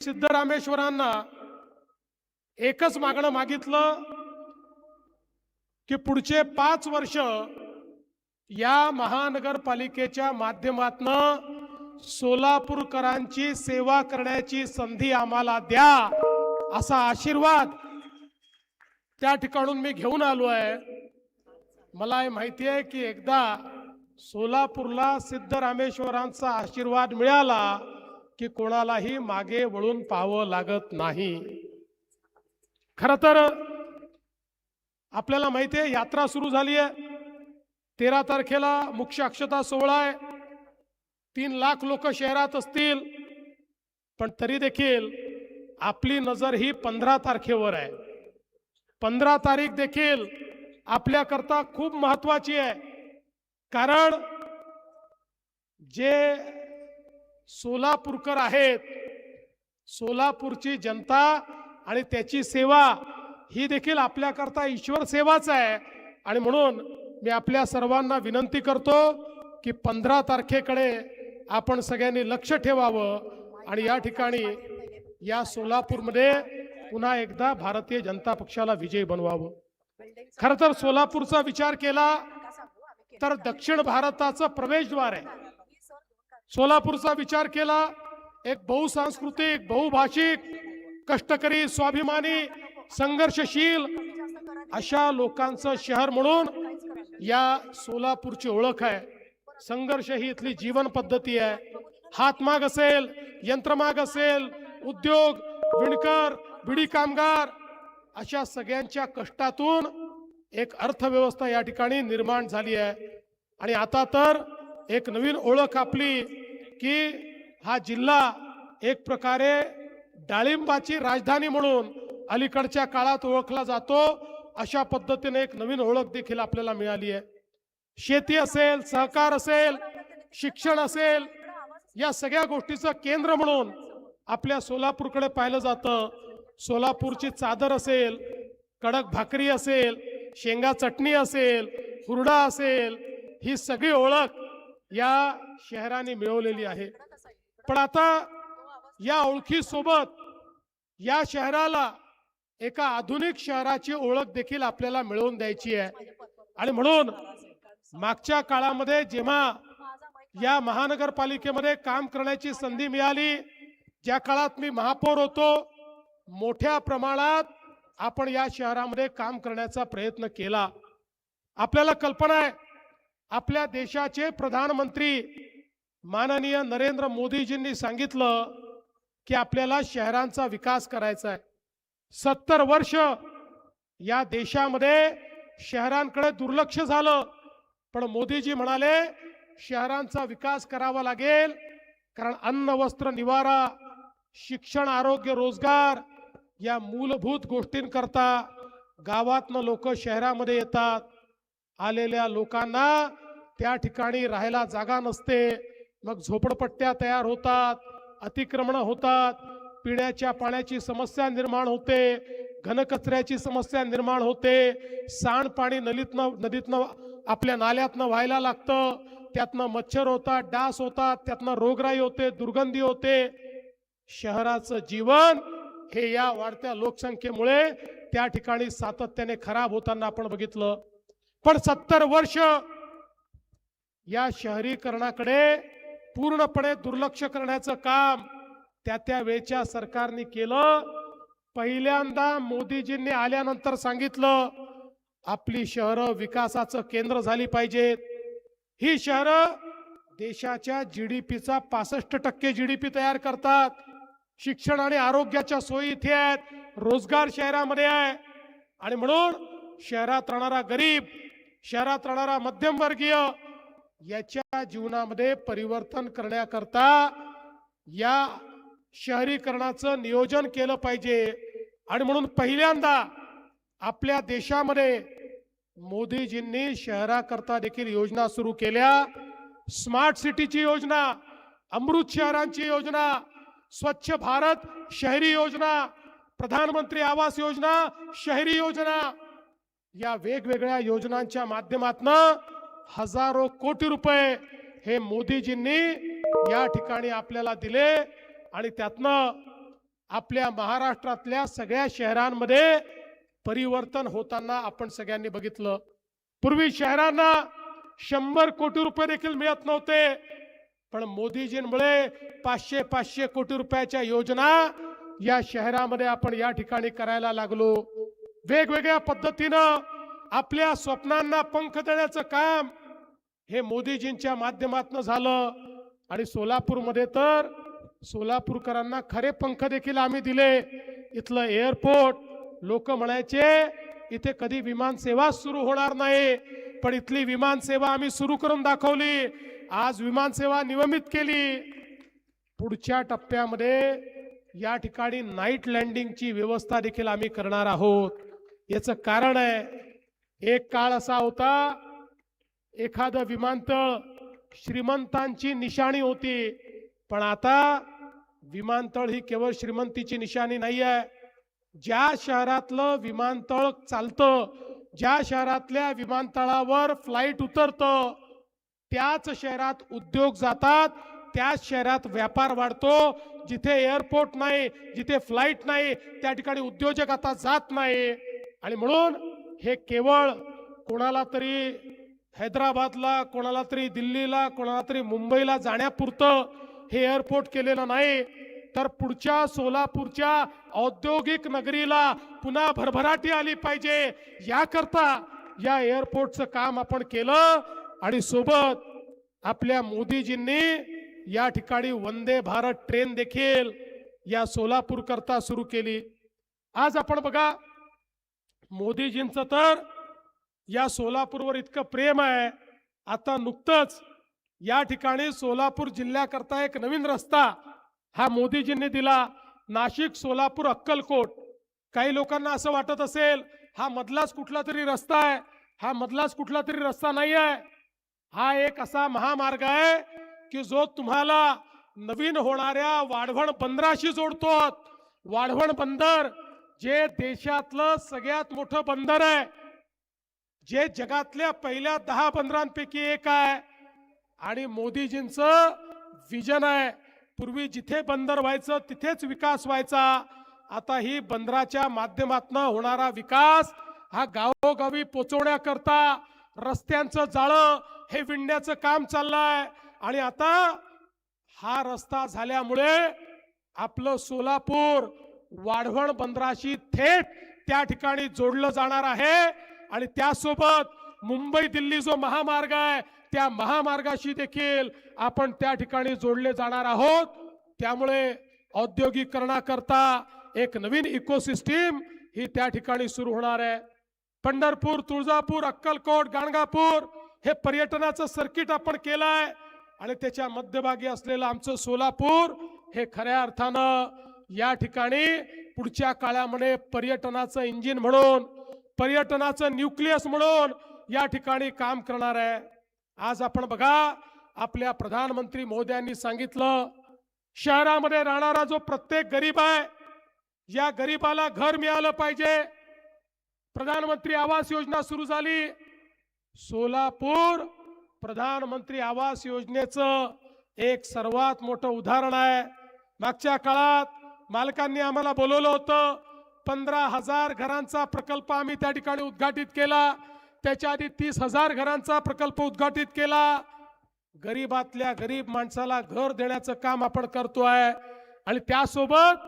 सिद्धरामेश्वरांना एकच मागणं मागितलं की पुढचे 5 वर्ष या महानगरपालिकेच्या माध्यमातून सोलापूरकरांची सेवा करण्याची संधी आम्हाला द्या, असा आशीर्वाद त्या ठिकाणून मी घेऊन आलो आहे। मला हे माहिती आहे की एकदा सोलापूरला सिद्धरामेश्वरांचा आशीर्वाद मिळाला की कोणालाही मागे वळून पाहावं लागत नाही। खरं तर आपल्याला माहिती आहे यात्रा सुरू झाली आहे। 13 तारखेला मुख्य अक्षता सोहळा आहे। 3 लाख लोक शहरात असतील, पण तरी देखील आपली नजर ही 15 तारखेवर आहे। 15 तारीख देखील आपल्याकरता खूप महत्त्वाची आहे, कारण जे सोलापूरकर आहेत, सोलापूरची जनता आणि त्याची सेवा ही देखील आपल्याकरता ईश्वर सेवाच आहे। आणि म्हणून मी आपल्या सर्वांना विनंती करतो की 15 तारखेकडे आपण सगळ्यांनी लक्ष ठेवावं आणि या ठिकाणी या सोलापूरमध्ये पुन्हा एकदा भारतीय जनता पक्षाला विजयी बनवावं। खरं तर सोलापूरचा विचार केला तर दक्षिण भारताचं प्रवेशद्वार आहे। सोलापूरचा विचार केला एक बहुसांस्कृतिक, बहुभाषिक, कष्टकरी, स्वाभिमानी, संघर्षशील अशा लोकांचं शहर म्हणून या सोलापूरची ओळख आहे। संघर्ष ही इथली जीवन पद्धती आहे। हातमाग असेल, यंत्रमाग असेल, उद्योग, विणकर, बिडी कामगार अशा सगळ्यांच्या कष्टातून एक अर्थव्यवस्था या ठिकाणी निर्माण झाली आहे। आणि आता तर एक नवीन ओळख आपली की हा जिल्हा एक प्रकारे डाळिंबाची राजधानी म्हणून अलीकडच्या काळात ओळखला जातो। अशा पद्धतीने एक नवीन ओळख देखील आपल्याला मिळाली आहे। शेती असेल, सहकार असेल, शिक्षण असेल, या सगळ्या गोष्टीचं केंद्र म्हणून आपल्या सोलापूरकडे पाहिलं जातं। सोलापूरची चादर असेल, कडक भाकरी असेल, शेंगा चटणी असेल, हुरडा असेल, ही सगळी ओळख या शहराने मिळवलेली आहे। पण आता या ओळखीसोबत या शहराला एका आधुनिक शहराची ओळख देखील आपल्याला मिळवून द्यायची आहे। आणि म्हणून मागच्या काळामध्ये जेव्हा या महानगरपालिकेमध्ये काम करण्याची संधी मिळाली, ज्या काळात मी महापौर होतो, मोठ्या प्रमाणात आपण या शहरामध्ये काम करण्याचा प्रयत्न केला। आपल्याला कल्पना आहे आपल्या देशाचे प्रधानमंत्री माननीय नरेंद्र मोदीजींनी सांगितलं की आपल्याला शहरांचा विकास करायचा आहे। 70 वर्ष या देशामध्ये शहरांकडे दुर्लक्ष झालं, पण मोदीजी म्हणाले शहरांचा विकास करावा लागेल, कारण अन्न, वस्त्र, निवारा, शिक्षण, आरोग्य, रोजगार या मूलभूत गोष्टींकरता गावातनं लोक शहरामध्ये येतात। आलेल्या लोकांना त्या ठिकाणी राहायला जागा नसते, मग झोपडपट्ट्या तयार होतात, अतिक्रमण होतात, पिण्याच्या पाण्याची समस्या निर्माण होते, घनकचऱ्याची समस्या निर्माण होते, सांडपाणी नदीतनं आपल्या नाल्यातनं व्हायला लागतं, त्यातनं मच्छर होतात, डास होतात, त्यातनं रोगराई होते, दुर्गंधी होते। शहराचं जीवन हे या वाढत्या लोकसंख्येमुळे त्या ठिकाणी सातत्याने खराब होताना आपण बघितलं। पण 70 वर्ष या शहरीकरणाकडे पूर्णपणे दुर्लक्ष करण्याचं काम त्या वेळच्या सरकारने केलं। पहिल्यांदा मोदीजींनी आल्यानंतर सांगितलं आपली शहरं विकासाचं केंद्र झाली पाहिजेत। ही शहरं देशाच्या जीडीपीचा 65% जीडीपी तयार करतात। शिक्षण आणि आरोग्याच्या सोयी इथे आहेत, रोजगार शहरामध्ये आहे। आणि म्हणून शहरात राहणारा गरीब, शहरात राहणारा मध्यमवर्गीय याच्या जीवनामध्ये परिवर्तन करण्याकरता या शहरीकरणाचं नियोजन केलं पाहिजे। आणि म्हणून पहिल्यांदा आपल्या देशामध्ये मोदीजींनी शहराकरता देखील योजना सुरू केल्या। स्मार्ट सिटीची योजना, अमृत शहरांची योजना, स्वच्छ भारत शहरी योजना, प्रधानमंत्री आवास योजना, शहरी योजना, या वेगवेगळ्या योजनांच्या माध्यमातून हजारो कोटी रुपये हे मोदीजींनी या ठिकाणी आपल्याला दिले। आणि त्यातनं आपल्या महाराष्ट्रातल्या सगळ्या शहरांमध्ये परिवर्तन होताना आपण सगळ्यांनी बघितलं। पूर्वी शहरांना 100 कोटी रुपये देखील मिळत नव्हते, पण मोदीजींमुळे 500 कोटी रुपयाच्या योजना या शहरामध्ये आपण या ठिकाणी करायला लागलो। वेगवेगळ्या पद्धतीनं आपल्या स्वप्नांना पंख देण्याचं काम हे मोदीजींच्या माध्यमातून झालं। आणि सोलापूरमध्ये तर सोलापूरकरांना खरे पंख देखील आम्ही दिले। इथलं एअरपोर्ट, लोक म्हणायचे इथे कधी विमान सेवा सुरू होणार नाही, पण इथली विमान सेवा आम्ही सुरू करून दाखवली। आज विमान सेवा नियमित केली। पुढच्या टप्प्यामध्ये या ठिकाणी नाईट लँडिंगची व्यवस्था देखील आम्ही करणार आहोत। याचं कारण आहे, एक काळ असा होता एखादं विमानतळ श्रीमंतांची निशाणी होती, पण आता विमानतळ ही केवळ श्रीमंतीची निशाणी नाही आहे। ज्या शहरातलं विमानतळ चालतं, ज्या शहरातल्या विमानतळावर फ्लाईट उतरतं, त्याच शहरात उद्योग जातात, त्याच शहरात व्यापार वाढतो। जिथे एअरपोर्ट नाही, जिथे फ्लाईट नाही, त्या ठिकाणी उद्योजक आता जात नाही। आणि म्हणून हे केवळ कोणाला तरी हैदराबादला, कोणाला तरी दिल्लीला, कोणाला तरी मुंबईला जाण्यापुरतं हे एअरपोर्ट केलेलं नाही, तर पुढच्या सोलापूरच्या औद्योगिक नगरीला पुन्हा भरभराटी आली पाहिजे, याकरता या एअरपोर्टचं काम आपण केलं। आणि सोबत आपल्या मोदीजींनी या ठिकाणी वंदे भारत ट्रेन देखील या सोलापूर करता सुरू केली। आज आपण बघा, मोदीजींचं तर या सोलापूरवर इतकं प्रेम आहे। आता नुकतंच या ठिकाणी सोलापूर जिल्ह्याकरता एक नवीन रस्ता हा मोदीजींनी दिला, नाशिक सोलापूर अक्कलकोट। काही लोकांना असं वाटत असेल हा मधलाच कुठला तरी रस्ता आहे, हा मधलाच कुठला तरी रस्ता नाही आहे। हा एक असा महामार्ग आहे की जो तुम्हाला नवीन होणाऱ्या वाढवण बंदराशी जोडतो। वाढवण बंदर जे देशातलं सगळ्यात मोठं बंदर आहे, जे जगातल्या पहिल्या 10 बंदरांपैकी एक आहे। आणि मोदीजींचं विजन आहे, पूर्वी जिथे बंदर व्हायचं तिथेच विकास व्हायचा, आता ही बंदराच्या माध्यमातून होणारा विकास हा गावोगावी पोचवण्याकरता रस्त्यांचं जाळं हे विणण्याचं काम चाललंय। आणि आता हा रस्ता झाल्यामुळे आपलं सोलापूर वाढवण बंदराशी थेट त्या ठिकाणी जोडलं जाणार आहे। आणि त्यासोबत मुंबई दिल्ली जो महामार्ग आहे, त्या महामार्गाशी देखील आपण त्या ठिकाणी जोडले जाणार आहोत। त्यामुळे औद्योगिकरणाकरता एक नवीन इकोसिस्टीम ही त्या ठिकाणी सुरू होणार आहे। पंढरपूर, तुळजापूर, अक्कलकोट, गाणगापूर हे पर्यटनाचं सर्किट आपण केलंय। आणि त्याच्या मध्यभागी असलेलं आमचं सोलापूर हे खऱ्या अर्थानं या ठिकाणी पुढच्या काळामध्ये पर्यटनाचं इंजिन म्हणून, पर्यटनाचं न्यूक्लियस म्हणून या ठिकाणी काम करणार आहे। आज आपण बघा, आपल्या प्रधानमंत्री महोदयांनी सांगितलं, शहरामध्ये राहणारा जो प्रत्येक गरीब आहे, या गरीबाला घर मिळालं पाहिजे। प्रधानमंत्री आवास योजना सुरू झाली। सोलापूर प्रधानमंत्री आवास योजनेचं एक सर्वात मोठं उदाहरण आहे। मागच्या काळात मालकांनी आम्हाला बोलवलं होतं, 15,000 घरांचा प्रकल्प आम्ही त्या ठिकाणी उद्घाटित केला। त्याच्या आधी 30,000 घरांचा प्रकल्प उद्घाटित केला। गरीबातल्या गरीब माणसाला घर देण्याचं काम आपण करतोय। आणि त्यासोबत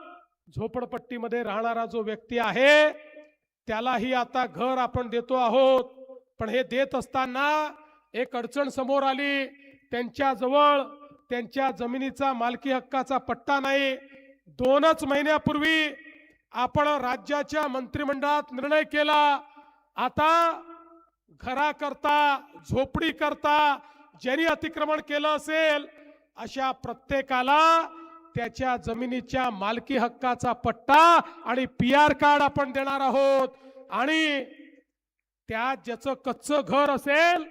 झोपडपट्टीमध्ये राहणारा जो व्यक्ती आहे त्यालाही आता घर आपण देतो आहोत। पण हे देत असताना एक अडचण समोर आली, त्यांच्याजवळ त्यांच्या जमिनीचा मालकी हक्काचा पट्टा नाही। 2च महिन्यापूर्वी आपण राज्याच्या मंत्रिमंडळात निर्णय केला, आता घराकरता, झोपडी करता ज्यांनी अतिक्रमण केलं असेल अशा प्रत्येकाला त्याच्या जमिनीच्या मालकी हक्काचा पट्टा आणि PR कार्ड आपण देणार आहोत। आणि त्या ज्याचं कच्चं घर असेल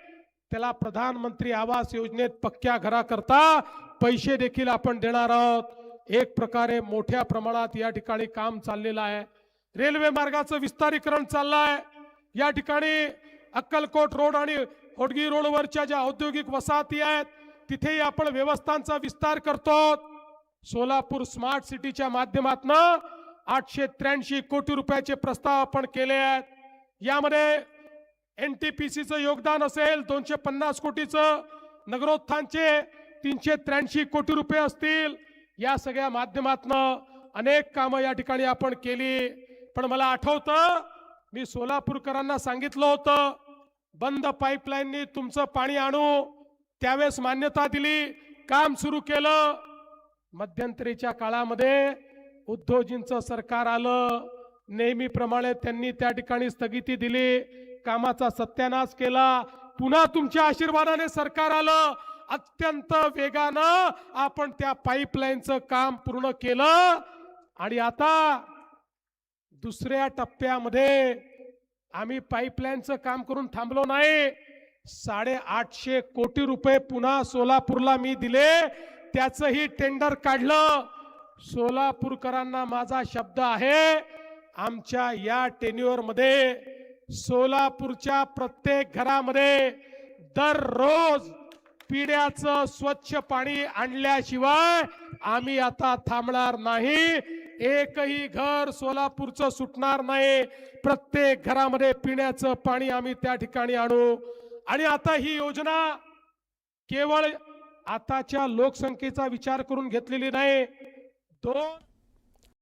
त्याला प्रधानमंत्री आवास योजनेत पक्क्या घराकरता पैसे देखील आपण देणार आहोत। एक प्रकारे मोठ्या प्रमाणात या ठिकाणी काम चाललेलं आहे। रेल्वे मार्गाचं विस्तारीकरण चाललंय। या ठिकाणी अक्कलकोट रोड आणि होडगी रोडवरच्या ज्या औद्योगिक वसाहती आहेत तिथेही आपण व्यवस्थांचा विस्तार करतो। सोलापूर स्मार्ट सिटीच्या माध्यमातून 883 कोटी रुपयाचे प्रस्ताव आपण केले आहेत. यामध्ये NTPCचं योगदान असेल 250 कोटीचं, नगरोत्थानचे 383 कोटी रुपये असतील. या सगळ्या माध्यमातून अनेक कामं या ठिकाणी आपण केली. पण मला आठवतं, मी सोलापूरकरांना सांगितलं होतं, बंद पाईपलाईननी तुमचं पाणी आणू. त्यावेळेस मान्यता दिली, काम सुरू केलं. मध्यंतरीच्या काळामध्ये उद्धवजींचं सरकार आलं. नेहमीप्रमाणे त्यांनी त्या ठिकाणी स्थगिती दिली, कामाचा सत्यानाश केला. पुन्हा तुमच्या आशीर्वादाने सरकार आलं. अत्यंत वेगानं आपण त्या पाईपलाईनचं काम पूर्ण केलं. आणि आता दुसऱ्या टप्प्यामध्ये आम्ही पाईपलाईनचं काम करून थांबलो नाही. 850 कोटी रुपये पुन्हा सोलापूरला मी दिले, त्याचंही टेंडर काढलं. सोलापूरकरांना माझा शब्द आहे, आमच्या या टेन्युअर मध्ये सोलापूरच्या प्रत्येक घरामध्ये दररोज पिण्याचं स्वच्छ पाणी आणल्याशिवाय आम्ही आता थांबणार नाही. एकही घर सोलापूरचं सुटणार नाही. प्रत्येक घरामध्ये पिण्याचं पाणी आम्ही त्या ठिकाणी आणू. आणि आता ही योजना केवळ आताच्या लोकसंख्येचा विचार करून घेतलेली नाही. 2